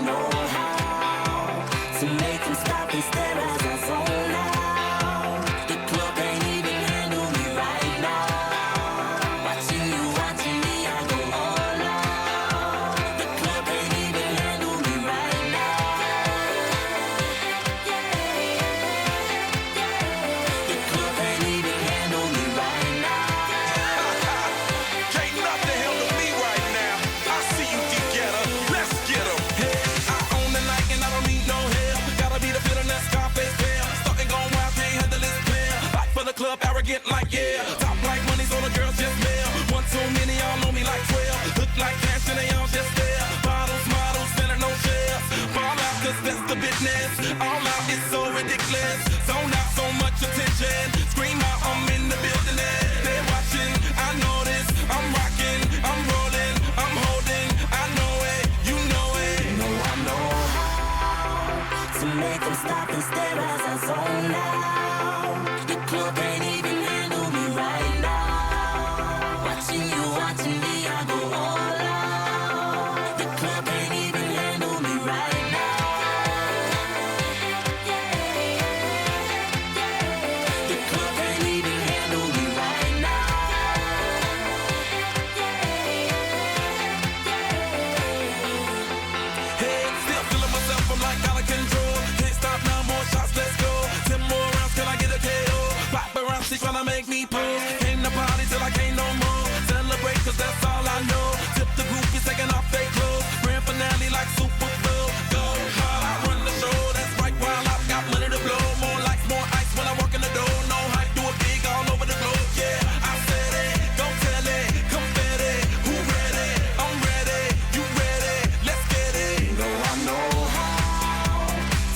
know how to make them stop and stare as I zone out. The club can't even handle me right now. Watching you, watching me, I go all out. The club can't even handle me right now. The club can't even handle me right now. Can't nothing handle me right now. I see you, D-Getter. Let's get 'em. Hey, I own the night and I don't need no help. Gotta be the feeling that Scarface feel. Starting going wild, can't handle this player. Back for the club, arrogant like yeah. Top like money, so the girls just mail. One too many, y'all know me like 12. Look like cash and they all just there. Bottles, models, selling no shares. Fall out, cause that's the business. All out is so ridiculous. Zone out, so much attention. Scream out, I'm in the building. They're watching, I know this. I'm rocking, I'm rolling, I'm holding. I know it, you know it. No, I know how to make them stop and stare as I zone out. The club can't even handle me right now. Watching you, watching me, I go all out. The club can't even handle me right now. The club can't even handle me right now. Hey, still feeling myself, I'm like out of control. Can't stop now, more shots, let's go. 10 more rounds, can I get a KO? Paparazzi tryna make me pose. Came to party till I can't no more. Celebrate, cause that's all I know. Tip the groupies taking off their clothes. Grand finale like Super Bowl. Go hard, I run the show. That's right, while I've got money to blow. More lights, more ice when I walk in the door. No hype, do it big all over the globe. Yeah, I said it, don't tell it. Confetti, who ready? I'm ready, you ready? Let's get it. No, I know how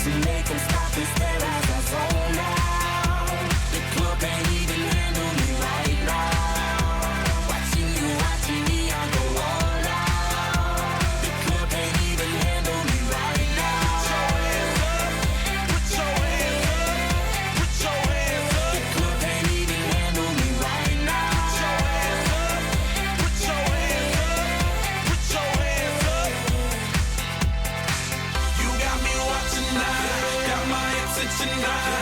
to make them stop and stare as I zone out. The club can't even handle me right now. Watching you, watching me, I go all out. The club can't even handle me right now. Put your hands up, put your hands up. The club can't even handle me right now. Put your hands up, put your hands up. You got me watching now, got my attention now.